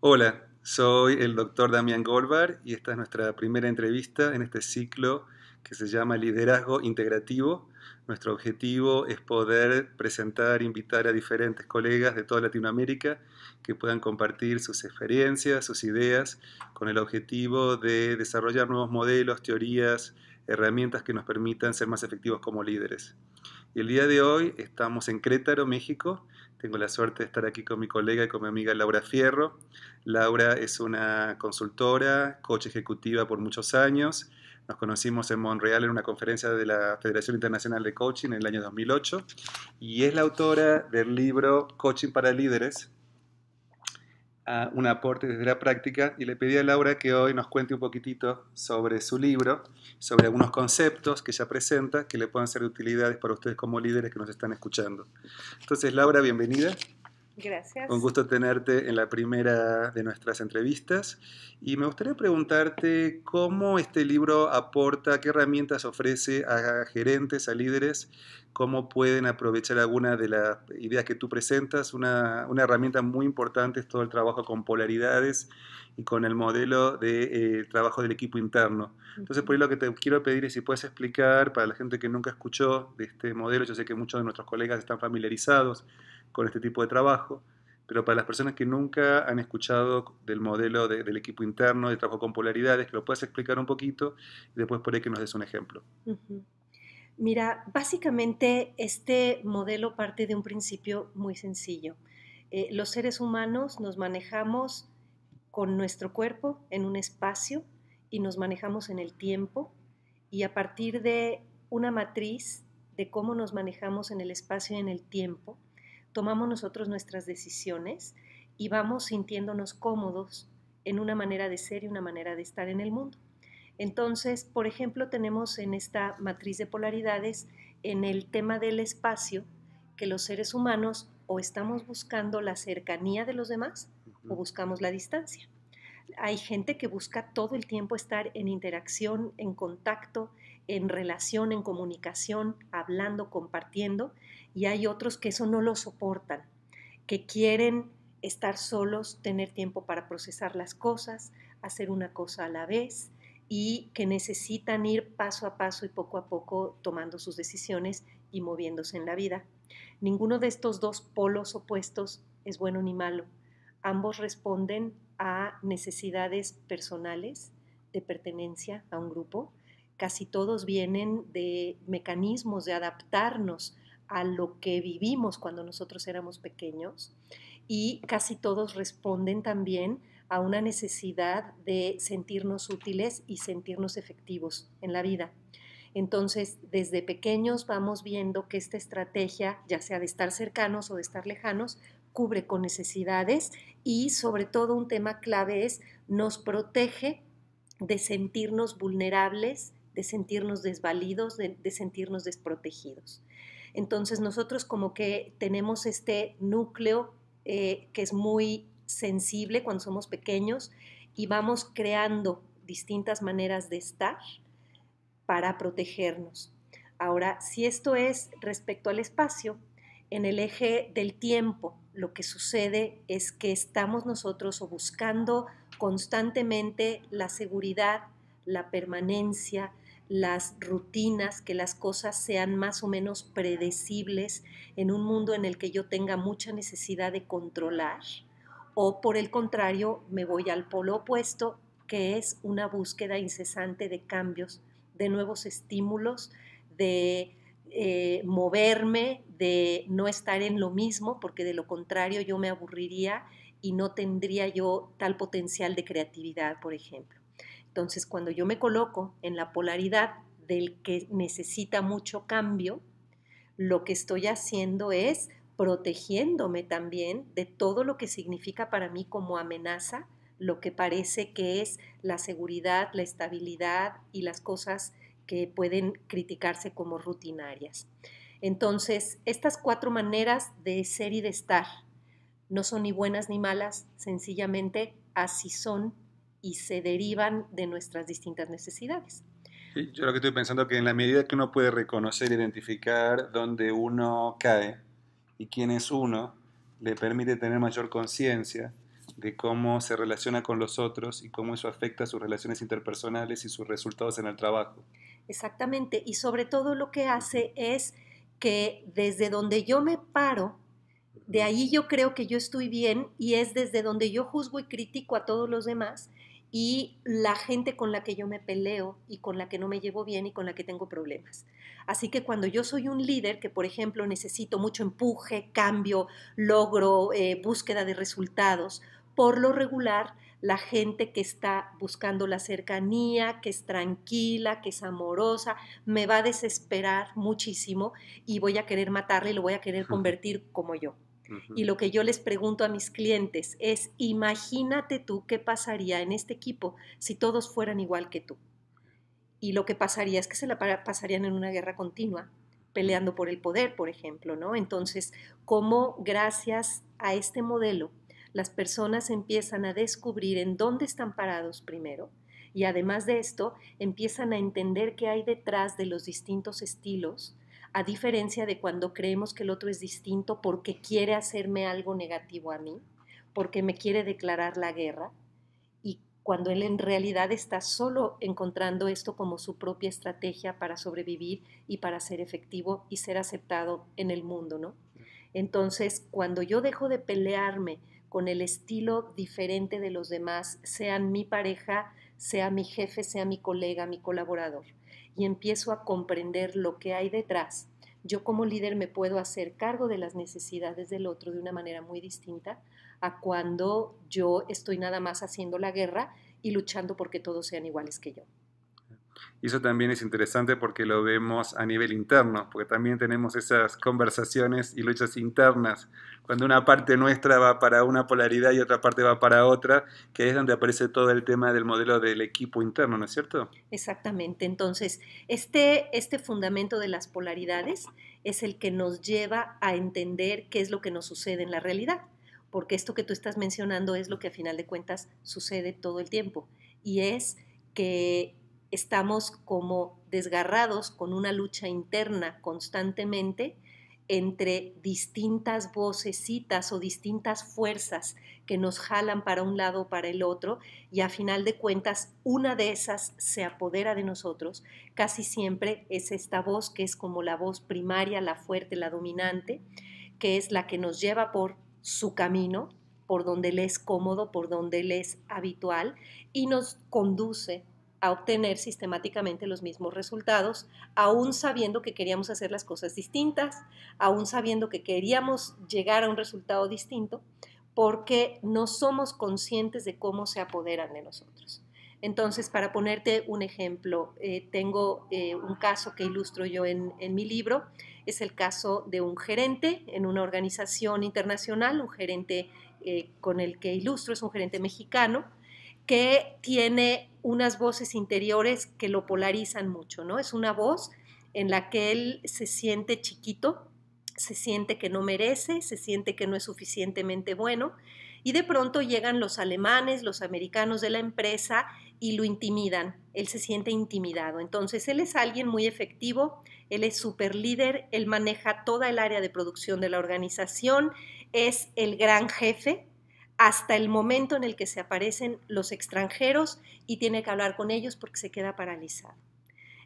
Hola, soy el doctor Damián Golbar y esta es nuestra primera entrevista en este ciclo que se llama Liderazgo Integrativo. Nuestro objetivo es poder presentar, invitar a diferentes colegas de toda Latinoamérica que puedan compartir sus experiencias, sus ideas, con el objetivo de desarrollar nuevos modelos, teorías, herramientas que nos permitan ser más efectivos como líderes. Y el día de hoy estamos en Querétaro, México. Tengo la suerte de estar aquí con mi colega y con mi amiga Laura Fierro. Laura es una consultora, coach ejecutiva por muchos años. Nos conocimos en Montreal en una conferencia de la Federación Internacional de Coaching en el año 2008 y es la autora del libro Coaching para Líderes, un aporte desde la práctica, y le pedí a Laura que hoy nos cuente un poquitito sobre su libro, sobre algunos conceptos que ella presenta que le puedan ser de utilidades para ustedes como líderes que nos están escuchando. Entonces, Laura, bienvenida. Un Gracias. gusto tenerte en la primera de nuestras entrevistas y me gustaría preguntarte cómo este libro aporta, qué herramientas ofrece a gerentes, a líderes, cómo pueden aprovechar alguna de las ideas que tú presentas. Una herramienta muy importante es todo el trabajo con polaridades y con el modelo de trabajo del equipo interno. Entonces, por ahí Ujú. lo que te quiero pedir es si puedes explicar para la gente que nunca escuchó de este modelo. Yo sé que muchos de nuestros colegas están familiarizados con este tipo de trabajo, pero para las personas que nunca han escuchado del modelo del equipo interno, de trabajo con polaridades, que lo puedas explicar un poquito y después por ahí que nos des un ejemplo. Ujú. Mira, básicamente este modelo parte de un principio muy sencillo. Los seres humanos nos manejamos con nuestro cuerpo en un espacio y nos manejamos en el tiempo, y a partir de una matriz de cómo nos manejamos en el espacio y en el tiempo, tomamos nosotros nuestras decisiones y vamos sintiéndonos cómodos en una manera de ser y una manera de estar en el mundo. Entonces, por ejemplo, tenemos en esta matriz de polaridades, en el tema del espacio, que los seres humanos o estamos buscando la cercanía de los demás o Ujú. buscamos la distancia. Hay gente que busca todo el tiempo estar en interacción, en contacto, en relación, en comunicación, hablando, compartiendo, y hay otros que eso no lo soportan, que quieren estar solos, tener tiempo para procesar las cosas, hacer una cosa a la vez, y que necesitan ir paso a paso y poco a poco tomando sus decisiones y moviéndose en la vida. Ninguno de estos dos polos opuestos es bueno ni malo. Ambos responden a necesidades personales de pertenencia a un grupo. Casi todos vienen de mecanismos de adaptarnos a lo que vivimos cuando nosotros éramos pequeños, y casi todos responden también a una necesidad de sentirnos útiles y sentirnos efectivos en la vida. Entonces, desde pequeños vamos viendo que esta estrategia, ya sea de estar cercanos o de estar lejanos, cubre con necesidades, y sobre todo un tema clave es nos protege de sentirnos vulnerables, de sentirnos desvalidos, de sentirnos desprotegidos. Entonces nosotros como que tenemos este núcleo que es muy sensible cuando somos pequeños, y vamos creando distintas maneras de estar para protegernos. Ahora, si esto es respecto al espacio, en el eje del tiempo, lo que sucede es que estamos nosotros o buscando constantemente la seguridad, la permanencia, las rutinas, que las cosas sean más o menos predecibles en un mundo en el que yo tenga mucha necesidad de controlar, o por el contrario me voy al polo opuesto, que es una búsqueda incesante de cambios, de nuevos estímulos, de moverme, de no estar en lo mismo, porque de lo contrario yo me aburriría y no tendría yo tal potencial de creatividad, por ejemplo. Entonces, cuando yo me coloco en la polaridad del que necesita mucho cambio, lo que estoy haciendo es protegiéndome también de todo lo que significa para mí como amenaza, lo que parece que es la seguridad, la estabilidad y las cosas que pueden criticarse como rutinarias. Entonces, estas cuatro maneras de ser y de estar no son ni buenas ni malas, sencillamente así son y se derivan de nuestras distintas necesidades. Sí, yo lo que estoy pensando es que en la medida que uno puede reconocer, identificar dónde uno cae y quién es uno, le permite tener mayor conciencia de cómo se relaciona con los otros y cómo eso afecta sus relaciones interpersonales y sus resultados en el trabajo. Exactamente, y sobre todo lo que hace es que desde donde yo me paro, de ahí yo creo que yo estoy bien y es desde donde yo juzgo y critico a todos los demás y la gente con la que yo me peleo y con la que no me llevo bien y con la que tengo problemas. Así que cuando yo soy un líder que, por ejemplo, necesito mucho empuje, cambio, logro, búsqueda de resultados, por lo regular, la gente que está buscando la cercanía, que es tranquila, que es amorosa, me va a desesperar muchísimo y voy a querer matarle y lo voy a querer convertir como yo. Y lo que yo les pregunto a mis clientes es, imagínate tú qué pasaría en este equipo si todos fueran igual que tú. Y lo que pasaría es que se la pasarían en una guerra continua, peleando por el poder, por ejemplo, ¿no? Entonces, ¿cómo gracias a este modelo las personas empiezan a descubrir en dónde están parados primero? Y además de esto, empiezan a entender qué hay detrás de los distintos estilos, a diferencia de cuando creemos que el otro es distinto porque quiere hacerme algo negativo a mí, porque me quiere declarar la guerra, y cuando él en realidad está solo encontrando esto como su propia estrategia para sobrevivir y para ser efectivo y ser aceptado en el mundo, ¿no? Entonces, cuando yo dejo de pelearme con el estilo diferente de los demás, sean mi pareja, sea mi jefe, sea mi colega, mi colaborador, y empiezo a comprender lo que hay detrás, yo como líder me puedo hacer cargo de las necesidades del otro de una manera muy distinta a cuando yo estoy nada más haciendo la guerra y luchando porque todos sean iguales que yo. Y eso también es interesante porque lo vemos a nivel interno, porque también tenemos esas conversaciones y luchas internas, cuando una parte nuestra va para una polaridad y otra parte va para otra, que es donde aparece todo el tema del modelo del equipo interno, ¿no es cierto? Exactamente. Entonces, este fundamento de las polaridades es el que nos lleva a entender qué es lo que nos sucede en la realidad, porque esto que tú estás mencionando es lo que a final de cuentas sucede todo el tiempo, y es que estamos como desgarrados con una lucha interna constantemente entre distintas vocecitas o distintas fuerzas que nos jalan para un lado o para el otro, y a final de cuentas una de esas se apodera de nosotros. Casi siempre es esta voz que es como la voz primaria, la fuerte, la dominante, que es la que nos lleva por su camino, por donde le es cómodo, por donde le es habitual, y nos conduce a obtener sistemáticamente los mismos resultados, aún sabiendo que queríamos hacer las cosas distintas, aún sabiendo que queríamos llegar a un resultado distinto, porque no somos conscientes de cómo se apoderan de nosotros. Entonces, para ponerte un ejemplo, tengo un caso que ilustro yo en mi libro, es el caso de un gerente en una organización internacional, un gerente con el que ilustro, es un gerente mexicano, que tiene unas voces interiores que lo polarizan mucho, ¿no? Es una voz en la que él se siente chiquito, se siente que no merece, se siente que no es suficientemente bueno, y de pronto llegan los alemanes, los americanos de la empresa y lo intimidan, él se siente intimidado. Entonces él es alguien muy efectivo, él es súper líder, él maneja toda el área de producción de la organización, es el gran jefe, hasta el momento en el que se aparecen los extranjeros y tiene que hablar con ellos porque se queda paralizado.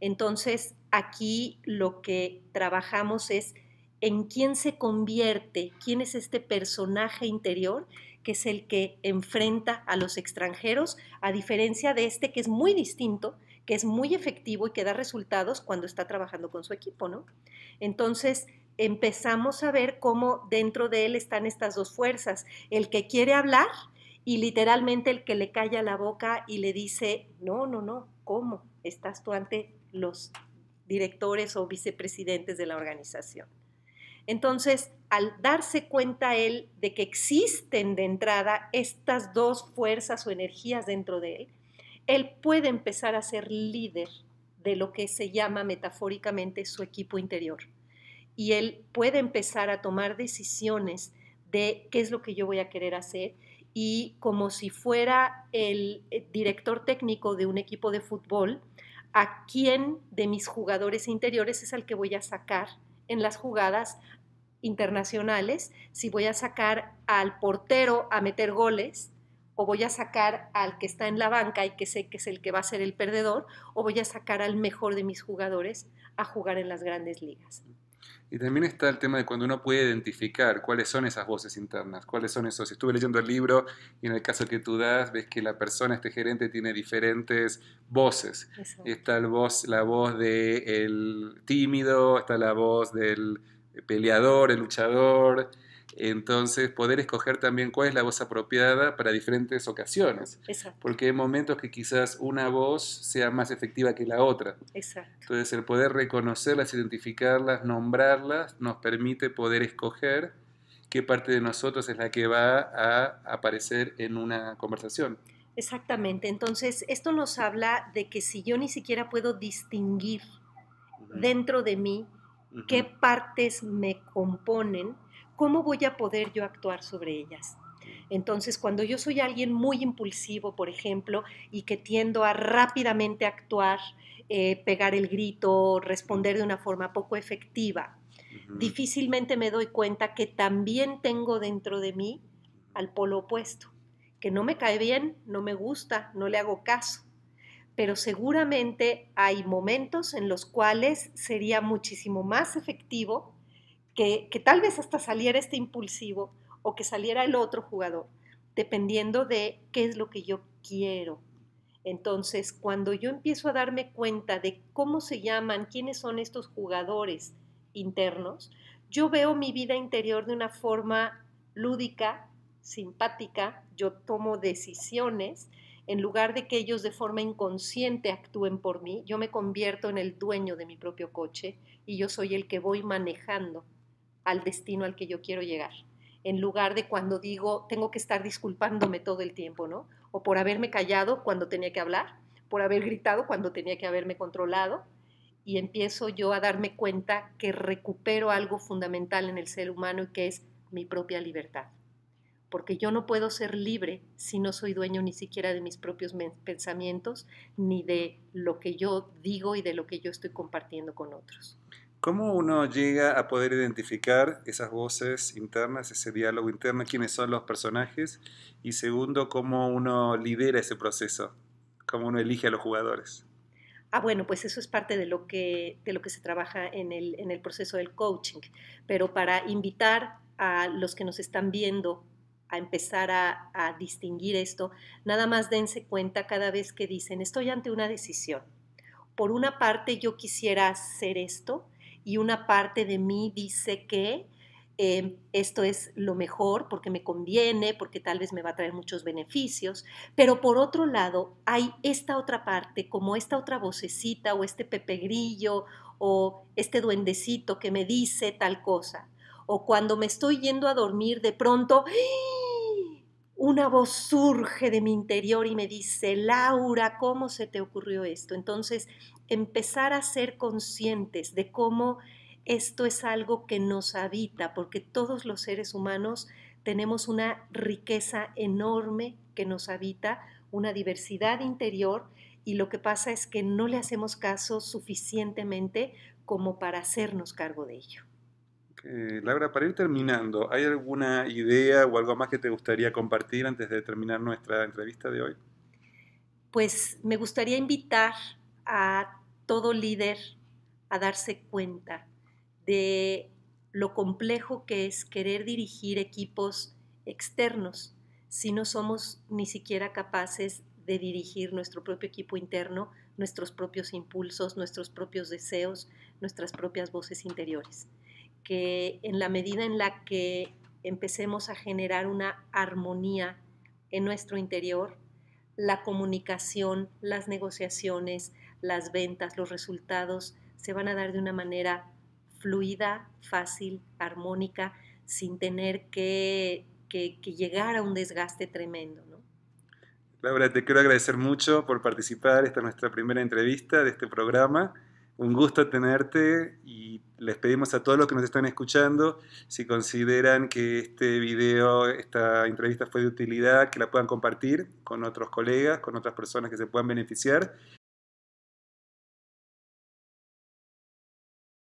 Entonces, aquí lo que trabajamos es en quién se convierte, quién es este personaje interior que es el que enfrenta a los extranjeros, a diferencia de este que es muy distinto, que es muy efectivo y que da resultados cuando está trabajando con su equipo, ¿no? Entonces, empezamos a ver cómo dentro de él están estas dos fuerzas, el que quiere hablar y literalmente el que le calla la boca y le dice, no, no, no, ¿cómo? Estás tú ante los directores o vicepresidentes de la organización. Entonces, al darse cuenta él de que existen de entrada estas dos fuerzas o energías dentro de él puede empezar a ser líder de lo que se llama metafóricamente su equipo interior. Y él puede empezar a tomar decisiones de qué es lo que yo voy a querer hacer, y como si fuera el director técnico de un equipo de fútbol, a quién de mis jugadores interiores es al que voy a sacar en las jugadas internacionales, si voy a sacar al portero a meter goles o voy a sacar al que está en la banca y que sé que es el que va a ser el perdedor, o voy a sacar al mejor de mis jugadores a jugar en las grandes ligas. Y también está el tema de cuando uno puede identificar cuáles son esas voces internas, cuáles son esos. Estuve leyendo el libro y en el caso que tú das, ves que la persona, este gerente, tiene diferentes voces. Exacto. Está la voz del tímido, está la voz del peleador, el luchador. Entonces, poder escoger también cuál es la voz apropiada para diferentes ocasiones. Exacto. Porque hay momentos que quizás una voz sea más efectiva que la otra. Exacto. Entonces, el poder reconocerlas, identificarlas, nombrarlas, nos permite poder escoger qué parte de nosotros es la que va a aparecer en una conversación. Exactamente. Entonces, esto nos habla de que si yo ni siquiera puedo distinguir dentro de mí qué partes me componen, ¿cómo voy a poder yo actuar sobre ellas? Entonces, cuando yo soy alguien muy impulsivo, por ejemplo, y que tiendo a rápidamente actuar, pegar el grito, responder de una forma poco efectiva, difícilmente me doy cuenta que también tengo dentro de mí al polo opuesto, que no me cae bien, no me gusta, no le hago caso, pero seguramente hay momentos en los cuales sería muchísimo más efectivo que tal vez hasta saliera este impulsivo o que saliera el otro jugador, dependiendo de qué es lo que yo quiero. Entonces, cuando yo empiezo a darme cuenta de cómo se llaman, quiénes son estos jugadores internos, yo veo mi vida interior de una forma lúdica, simpática, yo tomo decisiones, en lugar de que ellos de forma inconsciente actúen por mí, yo me convierto en el dueño de mi propio coche y yo soy el que voy manejando al destino al que yo quiero llegar, en lugar de cuando digo, tengo que estar disculpándome todo el tiempo, ¿no? O por haberme callado cuando tenía que hablar, por haber gritado cuando tenía que haberme controlado, y empiezo yo a darme cuenta que recupero algo fundamental en el ser humano y que es mi propia libertad. Porque yo no puedo ser libre si no soy dueño ni siquiera de mis propios pensamientos, ni de lo que yo digo y de lo que yo estoy compartiendo con otros. ¿Cómo uno llega a poder identificar esas voces internas, ese diálogo interno, quiénes son los personajes? Y segundo, ¿cómo uno lidera ese proceso? ¿Cómo uno elige a los jugadores? Bueno, pues eso es parte de lo que se trabaja en el proceso del coaching. Pero para invitar a los que nos están viendo a empezar a distinguir esto, nada más dense cuenta cada vez que dicen, estoy ante una decisión. Por una parte yo quisiera hacer esto y una parte de mí dice que esto es lo mejor porque me conviene, porque tal vez me va a traer muchos beneficios, pero por otro lado hay esta otra parte, como esta otra vocecita o este Pepe Grillo o este duendecito que me dice tal cosa. O cuando me estoy yendo a dormir, de pronto una voz surge de mi interior y me dice, Laura, ¿cómo se te ocurrió esto? Entonces, empezar a ser conscientes de cómo esto es algo que nos habita, porque todos los seres humanos tenemos una riqueza enorme que nos habita, una diversidad interior, y lo que pasa es que no le hacemos caso suficientemente como para hacernos cargo de ello. Laura, para ir terminando, ¿hay alguna idea o algo más que te gustaría compartir antes de terminar nuestra entrevista de hoy? Pues me gustaría invitar a todo líder a darse cuenta de lo complejo que es querer dirigir equipos externos si no somos ni siquiera capaces de dirigir nuestro propio equipo interno, nuestros propios impulsos, nuestros propios deseos, nuestras propias voces interiores. Que en la medida en la que empecemos a generar una armonía en nuestro interior, la comunicación, las negociaciones, las ventas, los resultados se van a dar de una manera fluida, fácil, armónica, sin tener que llegar a un desgaste tremendo, ¿no? Laura, te quiero agradecer mucho por participar. Esta es nuestra primera entrevista de este programa. Un gusto tenerte y les pedimos a todos los que nos están escuchando, si consideran que este video, esta entrevista fue de utilidad, que la puedan compartir con otros colegas, con otras personas que se puedan beneficiar